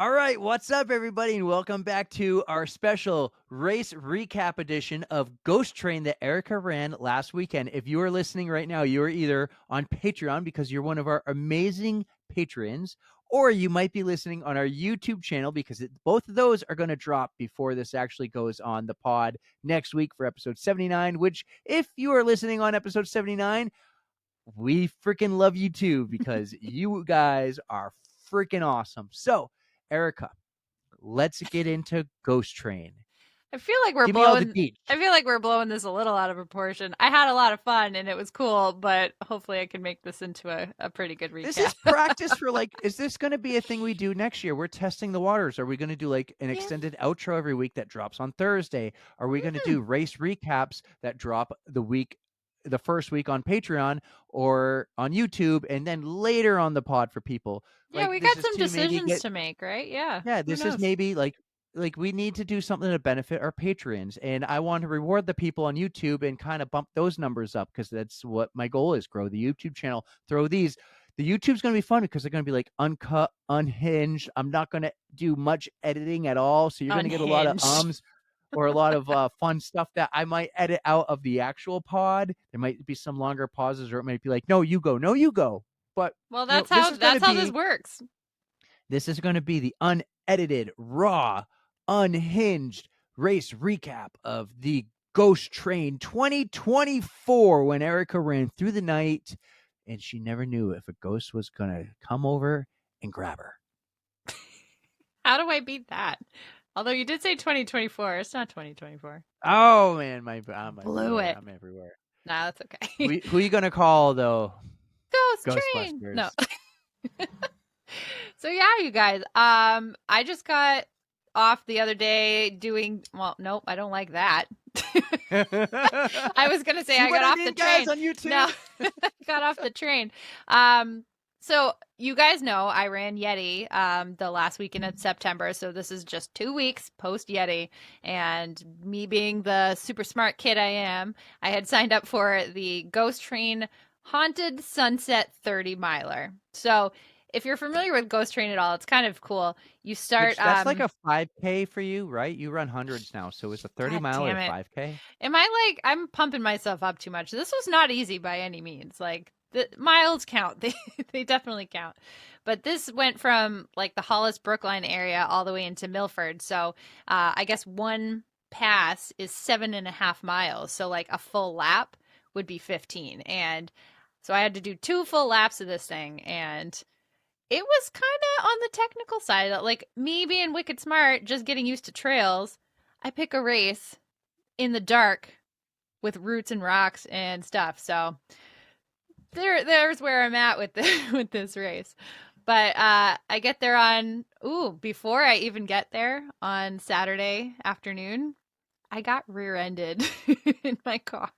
All right, what's up, everybody, and welcome back to our special race recap edition of Ghost Train that Erika ran last weekend. If you are listening right now, you are either on Patreon because you're one of our amazing patrons, or you might be listening on our YouTube channel because both of those are going to drop before this actually goes on the pod next week for episode 79, which, if you are listening on episode 79, we freaking love you too because you guys are freaking awesome. So, Erika, let's get into Ghost Train. I feel like we're Give me all the blowing deets. I feel like we're blowing this a little out of proportion. I had a lot of fun and it was cool, but hopefully I can make this into a pretty good This is recap. practice for is this going to be a thing we do next year? We're testing the waters. Are we going to do like an Yeah. extended outro every week that drops on Thursday? Are we going to do race recaps that drop the first week on Patreon or on YouTube and then later on the pod for people? Yeah, we This got is some to maybe decisions get. to make, right? Yeah. Yeah, Who this is knows? maybe like we need to do something to benefit our patrons, and I want to reward the people on YouTube and kind of bump those numbers up because that's what my goal is: grow the YouTube channel. Throw these. The YouTube's going to be fun because they're going to be like uncut, unhinged. I'm not going to do much editing at all, so you're going to get a lot of Unhinged. or a lot of fun stuff that I might edit out of the actual pod. There might be some longer pauses, or it might be like, "No, you go, no, you go." But Well, this is going to that's how this be works. the unedited, raw, unhinged race recap of the Ghost Train 2024 when Erika ran through the night and she never knew if a ghost was going to come over and grab her. How do I beat that? Although you did say 2024, it's not 2024. Oh man, I'm Blew everywhere. it. I'm everywhere. Nah, that's okay. Who are you going to call though? Ghost train. No. Ghostbusters. So yeah, you guys. I just got off the other day doing. Well, nope, I don't like that. I was gonna say See I what got I off the mean, guys, train. on YouTube? No, got off the train. So you guys know I ran Yeti the last weekend of September. So this is just 2 weeks post Yeti, and me being the super smart kid I am, I had signed up for the Ghost Train Haunted Sunset 30 miler. So if you're familiar with Ghost Train at all, it's kind of cool. You start Which that's like a 5K for you, right? You run hundreds now, so it's a 30 God mile or damn a it. 5K? Am I like I'm pumping myself up too much? This was not easy by any means. Like the miles count. They definitely count. But this went from like the Hollis Brookline area all the way into Milford. So I guess one pass is 7.5 miles. So like a full lap would be 15. And so I had to do 2 full laps of this thing, and it was kind of on the technical side. Like me being wicked smart, just getting used to trails, I pick a race in the dark with roots and rocks and stuff. So there's where I'm at with with this race. But I get there on before I even get there on Saturday afternoon, I got rear-ended in my car.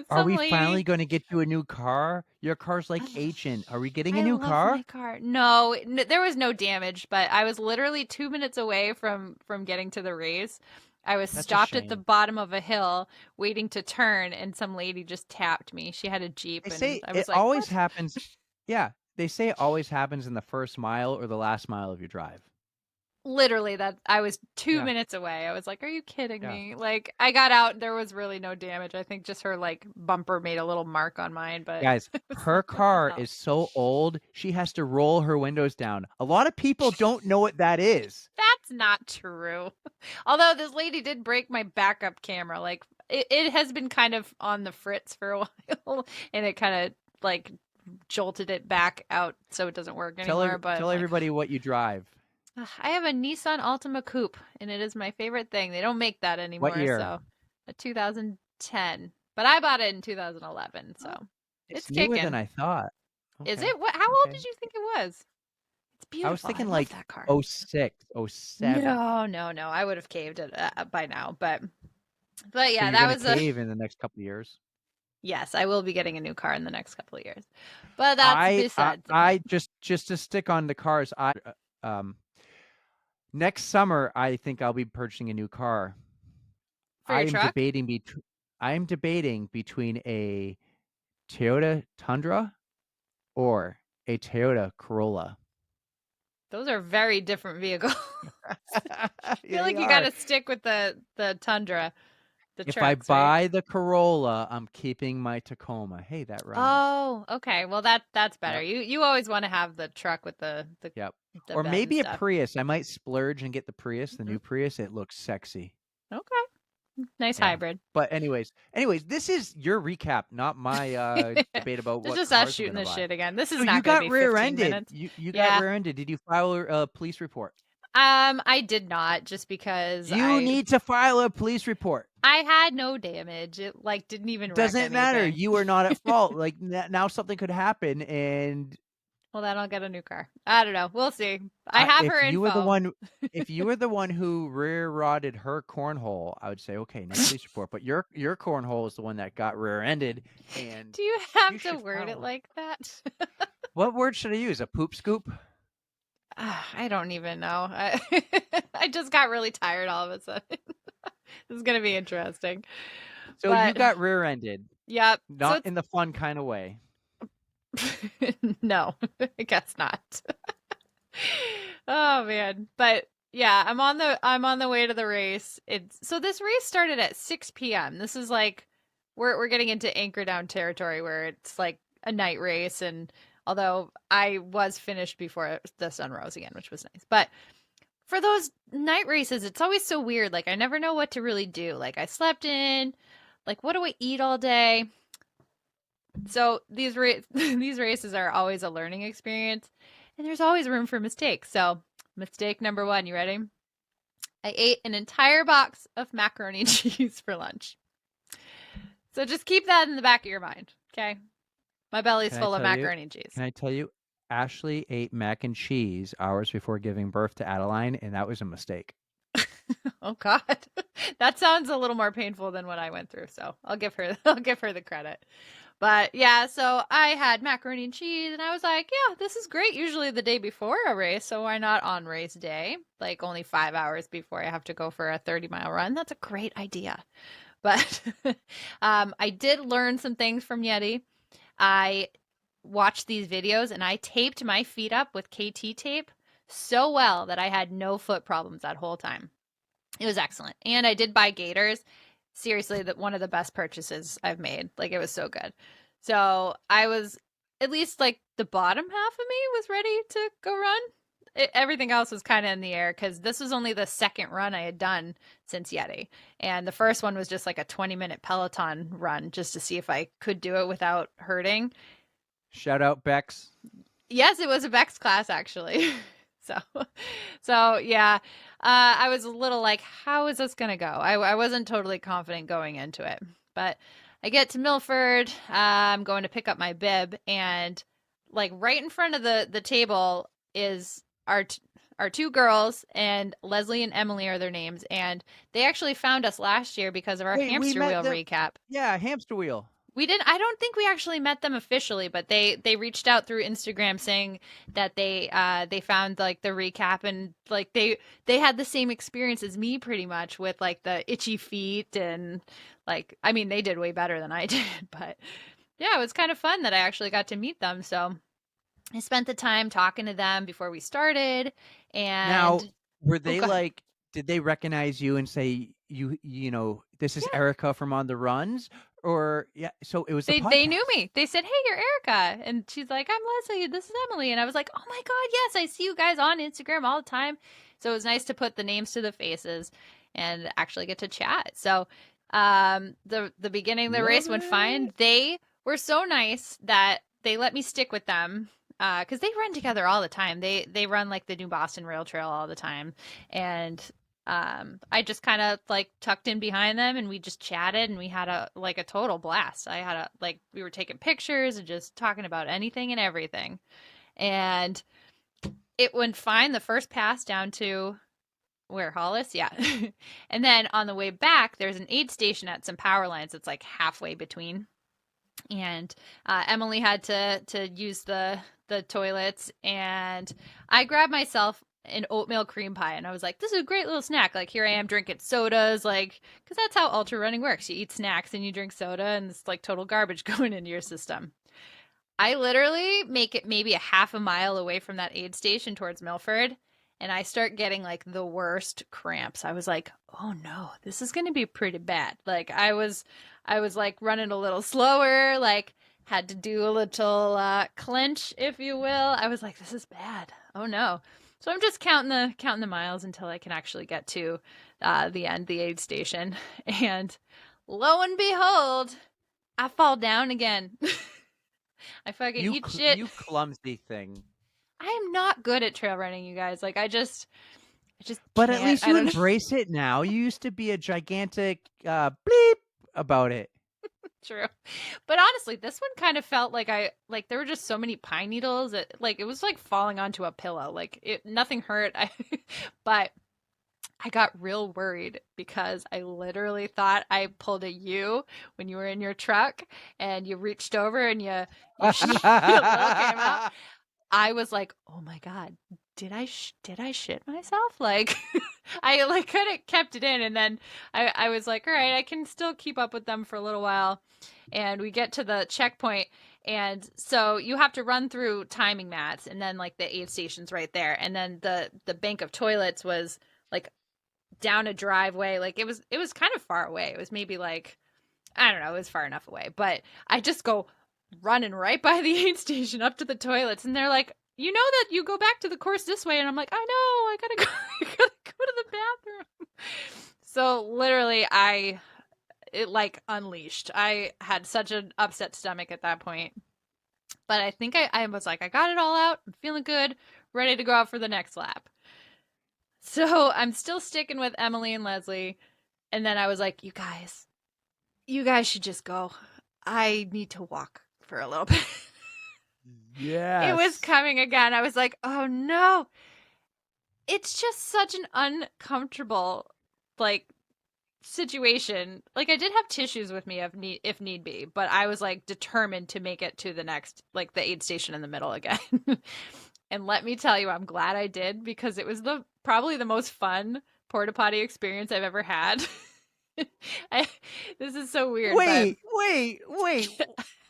Are Some we finally lady. gonna get you a new car? Your car's like ancient. Are we getting a I new love my car? car. No, there was no damage, but I was literally 2 minutes away from getting to the race. I was That's a stopped at the shame. bottom of a hill waiting to turn, and some lady just tapped me. She had a They Jeep, and say I it was like, always "What?" happens. Yeah, they say it always happens in the first mile or the last mile of your drive. Literally, that I was two Yeah, minutes away. I was like, "Are you kidding yeah. me?" Like, I got out, there was really no damage. I think just her like bumper made a little mark on mine, but Guys, it was her nothing car else. is so old, she has to roll her windows down. A lot of people don't know what that is. That's not true. Although this lady did break my backup camera. Like it has been kind of on the fritz for a while, and it kind of like jolted it back out so it doesn't work anymore. But I'm Tell like, everybody what you drive. "Ugh, I have a Nissan Altima Coupe, and it is my favorite thing. They don't make that What anymore, year? so a 2010. But I bought it in 2011, Oh, so it's it's newer than kicking. I thought. Is Okay. it? What? How old Okay. did you think it was? It's I was beautiful. I thinking love like that car. '06, '07. No, no, no. I would have caved it by now, but So yeah, you're that gonna was a cave in the next couple of years. yes. I will be getting a new car in the next couple of years, but that's besides the I point. just to stick on the cars. Um next summer I think I'll be purchasing a new car. For I your am truck? debating between a Toyota Tundra or a Toyota Corolla. Those are very different vehicles. I feel They like you are. gotta stick with the Tundra, the If I trucks, right? buy the Corolla, I'm keeping my Tacoma. Hey, that rhymes. Oh, okay. Well, that's better. Yep. You always want to have the truck with Yep. the Or bed and maybe a stuff. Prius. I might splurge and get the Prius, the Hmm. new Prius. It looks sexy. Okay. Nice Yeah. hybrid. But anyways, this is your recap, not my debate about It's what just us cars we're shooting gonna the buy. shit again. This So is you not going to got be 15 rear-ended. minutes. You got Yeah. rear-ended. Did you file a police report? I did not just because You need to file a police report. I had no damage. It like didn't even wreck Doesn't matter. anything. You are not at fault. Like now something could happen and Well, then I'll get a new car. I don't know. We'll see. I have if her you were the info. one if you were the one who rear-rotted her cornhole, I would say, "Okay, no police report." But your cornhole is the one that got rear-ended, and Do you you have to should word file it one. like that? What word should I use? A poop scoop? I don't even know. I just got really tired all of a sudden. This is gonna be interesting. So you But got rear-ended, yep. So not in the fun kind of way. it's no, I guess not. Oh man. But yeah, I'm on the way to the race. It's so this race started at 6 p.m. This is like we're getting into anchor down territory where it's like a night race, and although I was finished before the sun rose again, which was nice. But for those night races, it's always so weird. Like I never know what to really do. Like I slept in, like what do I eat all day? So these races are always a learning experience, and there's always room for mistakes. So mistake number one, you ready? I ate an entire box of macaroni and cheese for lunch. So just keep that in the back of your mind, okay? My belly's Can I full of tell you? macaroni and cheese. Can I tell you? Ashley ate mac and cheese hours before giving birth to Adeline, and that was a mistake. Oh God, that sounds a little more painful than what I went through. So I'll give her the credit. But yeah, so I had macaroni and cheese, and I was like, yeah, this is great. Usually the day before a race, so why not on race day? Like only 5 hours before I have to go for a 30-mile run. That's a great idea. But I did learn some things from Yeti. I watched these videos and I taped my feet up with KT tape so well that I had no foot problems that whole time. It was excellent. And I did buy gaiters. Seriously, that one of the best purchases I've made. Like it was so good. So I was at least like the bottom half of me was ready to go run. Everything else was kind of in the air because this was only the second run I had done since Yeti. And the first one was just like a 20-minute Peloton run just to see if I could do it without hurting. Shout out Bex. Yes, it was a Bex class actually. so, so yeah, I was a little like, how is this gonna go? I wasn't totally confident going into it, but I get to Milford. I'm going to pick up my bib, and like right in front of the table is our two girls, and Leslie and Emily are their names, and they actually found us last year because of our Wait, we hamster met wheel them. recap. Yeah, hamster wheel. We didn't I don't think we actually met them officially, but they reached out through Instagram saying that they found like the recap, and like they had the same experience as me pretty much with like the itchy feet, and like I mean they did way better than I did, but yeah, it was kind of fun that I actually got to meet them. So I spent the time talking to them before we started, Now, and were oh they god. like? Did they recognize you and say this is Erika from On the Runs? Or yeah, so it was the They knew podcast. me. They said, "Hey, you're Erica," and she's like, "I'm Leslie. This is Emily." And I was like, "Oh my god, yes! I see you guys on Instagram all the time." So it was nice to put the names to the faces and actually get to chat. So, the beginning of the race Love went it. fine. They were so nice that they let me stick with them because they run together all the time. They run like the New Boston Rail Trail all the time, and I just kind of like tucked in behind them and we just chatted and we had a total blast. I had a like we were taking pictures and just talking about anything and everything. And it went fine the first pass down to where Hollis, yeah. And then on the way back there's an aid station at some power lines that's like halfway between. And Emily had to use the toilets, and I grabbed myself an oatmeal cream pie, and I was like, "This is a great little snack." Like here I am drinking sodas, like because that's how ultra running works. You eat snacks and you drink soda, and it's like total garbage going into your system. I literally make it maybe a half a mile away from that aid station towards Milford, and I start getting like the worst cramps. I was like, "Oh no, this is going to be pretty bad." Like I was like running a little slower, like had to do a little clench, if you will. I was like, "This is bad. Oh no." So I'm just counting the miles until I can actually get to the aid station, and lo and behold, I fall down again. I fucking eat shit. You clumsy thing. I am not good at trail running, you guys. Like I just But at can't. least I you don't know. embrace it now. You used to be a gigantic bleep about it. True. But honestly, this one kind of felt like there were just so many pine needles. Like it was like falling onto a pillow. Like it nothing hurt. But I got real worried because I literally thought I pulled a U when you were in your truck and you reached over and you a little came out. I was like, "Oh my god, did I shit myself?" Like I like kind of kept it in, and then I was like, "All right, I can still keep up with them for a little while." And we get to the checkpoint, and so you have to run through timing mats, and then like the aid station's right there, and then the bank of toilets was like down a driveway. Like it was kind of far away. It was maybe like I don't know, it was far enough away, but I just go running right by the aid station up to the toilets, and they're like, "You know that you go back to the course this way," and I'm like, "I know, I gotta go, I gotta go to the bathroom." So literally, it like unleashed. I had such an upset stomach at that point, but I think I was like, I got it all out. I'm feeling good, ready to go out for the next lap. So I'm still sticking with Emily and Leslie, and then I was like, you guys should just go. I need to walk for a little bit. It was Yes. coming again. I was like, oh no. It's just such an uncomfortable, like, situation. Like, I did have tissues with me if need be, but I was like determined to make it to the next, like, the aid station in the middle again. And let me tell you, I'm glad I did because it was probably the most fun porta potty experience I've ever had. I, this is so weird, but Wait.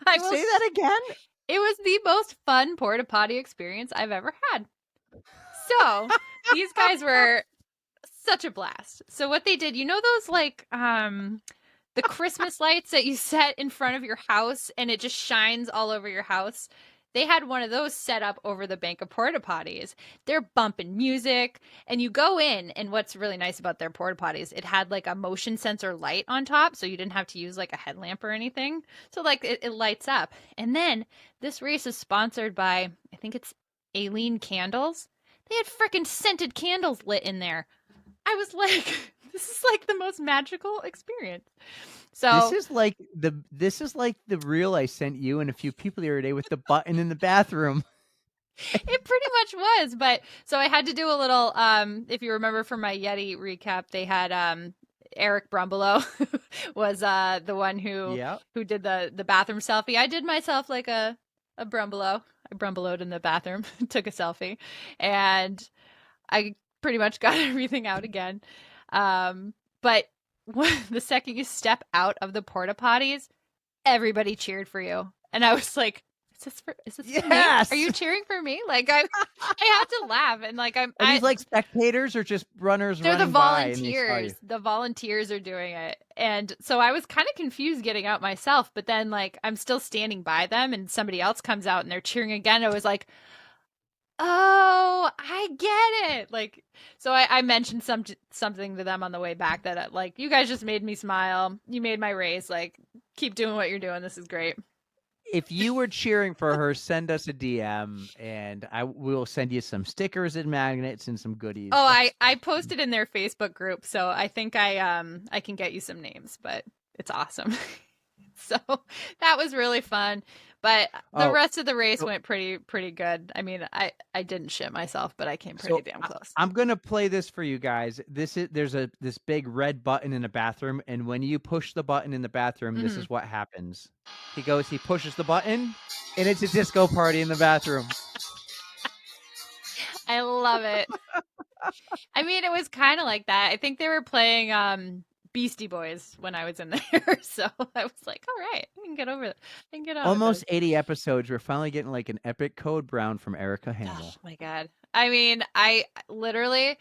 I will. Say that again? It was the most fun porta potty experience I've ever had. So these guys were such a blast. So what they did, you know those like the Christmas lights that you set in front of your house and it just shines all over your house? They had one of those set up over the bank of porta potties. They're bumping music, and you go in, and what's really nice about their porta potties, it had like a motion sensor light on top, so you didn't have to use like a headlamp or anything. So like it lights up. And then this race is sponsored by, I think it's Aileen Candles. They had freaking scented candles lit in there. I was like, this is like the most magical experience. This So is like the reel I sent you and a few people the other day with the button in the bathroom. it pretty much was. But so I had to do a little, if you remember from my Yeti recap, they had Eric Brumbelow was the one Yeah. who did the bathroom selfie. I did myself like a Brumbelow. I Brumbeloed in the bathroom, took a selfie, and I pretty much got everything out again. But the second you step out of the porta potties, everybody cheered for you, and I was like, is this for me? Yes. Are you cheering for me?" Like I had to laugh, and like Are these like spectators or just runners they're the running by and they saw you? volunteers. The volunteers are doing it. And so I was kind of confused getting out myself, but then like I'm still standing by them and somebody else comes out and they're cheering again. I was like, "Oh, I get it." Like so I mentioned something to them on the way back that like you guys just made me smile. You made my race. Like keep doing what you're doing. This is great. If you were cheering for her, send us a DM and I will send you some stickers and magnets and some goodies. Oh, I posted in their Facebook group, so I think I can get you some names, but it's awesome. So that was really fun. But the Oh, rest of the race so went pretty good. I mean, I didn't shit myself, but I came pretty so damn close. I'm gonna play this for you guys. There's this big red button in a bathroom, and when you push the button in the bathroom, this Hmm. is what happens. He pushes the button, and it's a disco party in the bathroom. I love it. I mean, it was kind of like that. I think they were playing Beastie Boys when I was in there. So I was like, all right, I can get over it. I can get on with Almost this. 80 episodes. We're finally getting like an epic code brown from Erika Oh Hamill. my God. I mean, I literally,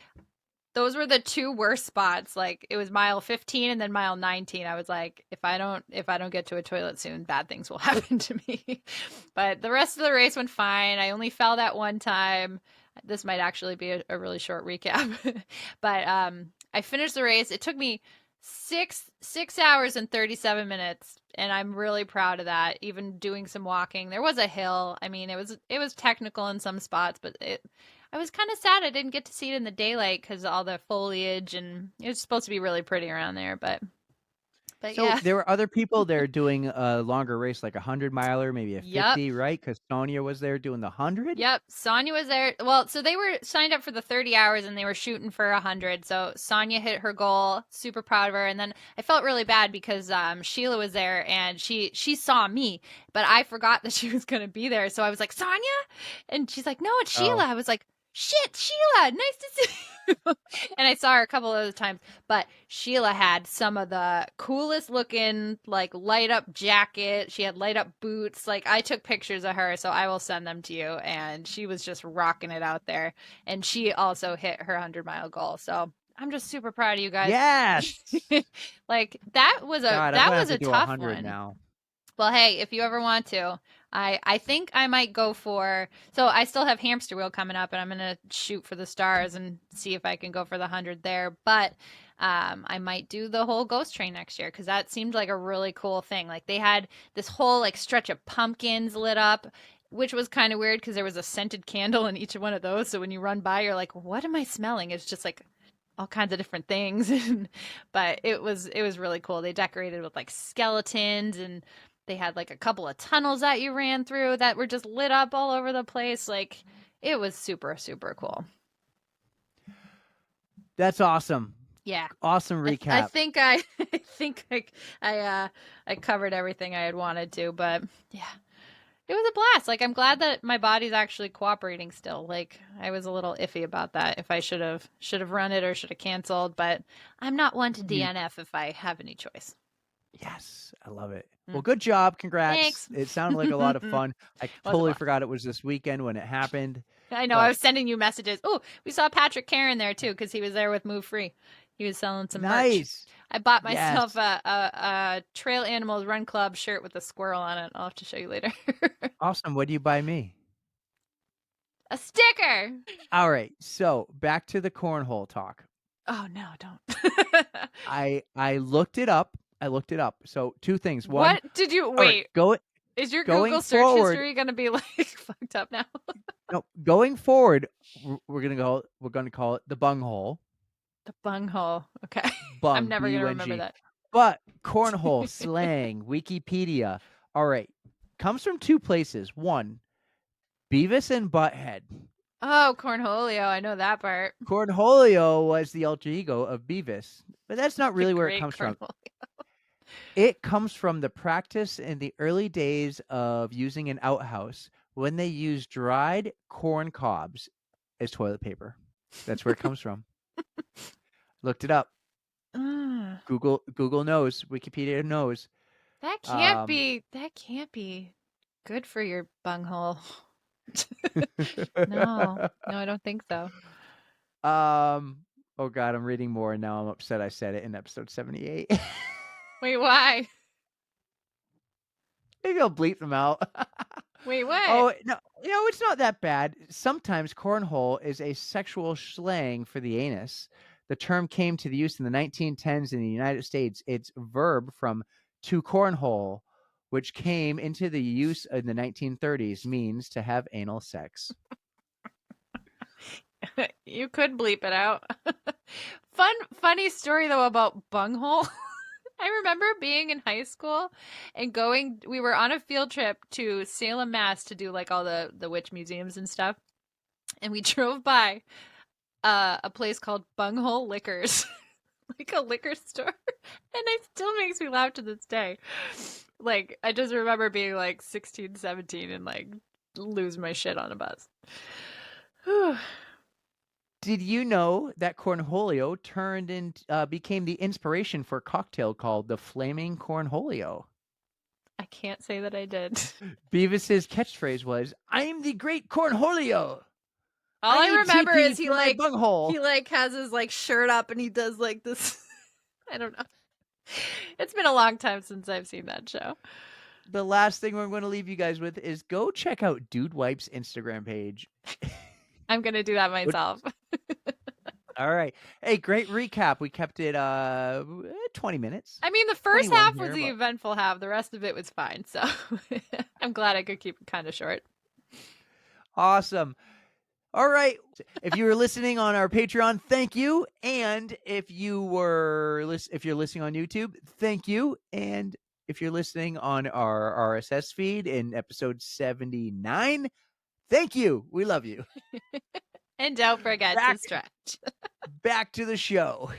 those were the two worst spots. Like it was mile 15 and then mile 19. I was like, if I don't get to a toilet soon, bad things will happen to me. But the rest of the race went fine. I only fell that one time. This might actually be a really short recap. But I finished the race. It took me six hours and 37 minutes, and I'm really proud of that. Even doing some walking. There was a hill. I mean, it was technical in some spots, but I was kind of sad I didn't get to see it in the daylight because all the foliage, and it was supposed to be really pretty around there. But So yeah. there were other people there doing a longer race, like a 100-miler, maybe a Yep. 50, right? Because Sonia was there doing the 100. Yep, Sonya was there. Well, so they were signed up for the 30 hours and they were shooting for 100. So Sonya hit her goal. Super proud of her. And then I felt really bad because Sheila was there and she saw me, but I forgot that she was going to be there. So I was like, Sonya? And she's like, no, it's Sheila. Oh, I was like, shit, Sheila, nice to see you. And I saw her a couple other times, but Sheila had some of the coolest looking, like, light up jacket. She had light up boots. Like, I took pictures of her, so I will send them to you. And she was just rocking it out there. And she also hit her 100-mile goal. So I'm just super proud of you guys. yes. Like, that was a God, I'm that gonna have was to a do tough 100 one. now. Well, hey, if you ever want to, I think I might go for. So I still have Hamster Wheel coming up, and I'm gonna shoot for the stars and see if I can go for the 100 there. But I might do the whole Ghost Train next year because that seemed like a really cool thing. Like they had this whole like stretch of pumpkins lit up, which was kind of weird because there was a scented candle in each one of those. So when you run by, you're like, "What am I smelling?" It's just like all kinds of different things. But it was really cool. They decorated with like skeletons, and they had like a couple of tunnels that you ran through that were just lit up all over the place. Like it was super super cool. That's awesome. Yeah. Awesome I recap. think I I think I covered everything I had wanted to, but yeah. It was a blast. Like I'm glad that my body's actually cooperating still. Like I was a little iffy about that if I should have run it or should have canceled, but I'm not one to You DNF if I have any choice. Yes, I love it. Well, Mm. good job. Congrats. Thanks. It sounded like a lot of fun. I Was a totally blast. forgot it was this weekend when it happened, I know. I but was sending you messages. Oh, we saw Patrick Karen there too because he was there with Move Free. He was selling some merch. nice. I bought Yes. myself a Trail Animals Run Club shirt with a squirrel on it. I'll have to show you later. Awesome. What do you buy me? A sticker. All right. So back to the cornhole talk. Oh no, don't. I looked it up. I looked it up. So two things. One, What did you all right, wait? Is your going Google search forward. history gonna be like fucked up now? No, going forward, we're gonna call it the bunghole. The bunghole. Okay. I'm Bung, never gonna remember B-U-N-G. that. But cornhole slang, Wikipedia. All right. Comes from two places. One, Beavis and Butthead. Oh, Cornholio. I know that part. Cornholio was the alter ego of Beavis, but that's not The really where it great comes from. Cornholio. It comes from the practice in the early days of using an outhouse when they used dried corn cobs as toilet paper. That's where it comes from. Looked it up. Ah, Google knows. Wikipedia knows. that can't Um, be. That can't be good for your bunghole. No, no, I don't think so. oh God, I'm reading more and now I'm upset I said it in episode 78. Wait, why? Maybe I'll bleep them out. Wait, what? Oh, no, it's not that bad. Sometimes cornhole is a sexual slang for the anus. The term came to the use in the 1910s in the United States. It's verb from to cornhole, which came into the use in the 1930s, means to have anal sex. You could bleep it out. Funny story though about bunghole. I remember being in high school and we were on a field trip to Salem, Mass to do like all the witch museums and stuff. And we drove by a place called Bunghole Liquors, like a liquor store. And it still makes me laugh to this day. Like, I just remember being like 16, 17 and like lose my shit on a bus. Did you know that Cornholio became the inspiration for a cocktail called the Flaming Cornholio? I can't say that I did. Beavis's catchphrase was, "I'm the great Cornholio. All I I need remember TP is for my bunghole." he like has his like shirt up and he does like this. I don't know. It's been a long time since I've seen that show. The last thing we're going to leave you guys with is go check out Dude Wipe's Instagram page. I'm gonna do that What- myself. All right. Hey, great recap. We kept it 20 minutes. I mean, the first 21 half was here, the but eventful half. The rest of it was fine. So I'm glad I could keep it kind of short. awesome. All right. If you were listening on our Patreon, thank you. And if you're listening on YouTube, thank you. And if you're listening on our RSS feed in episode 79, thank you. We love you. And don't forget to Back stretch. back to the show.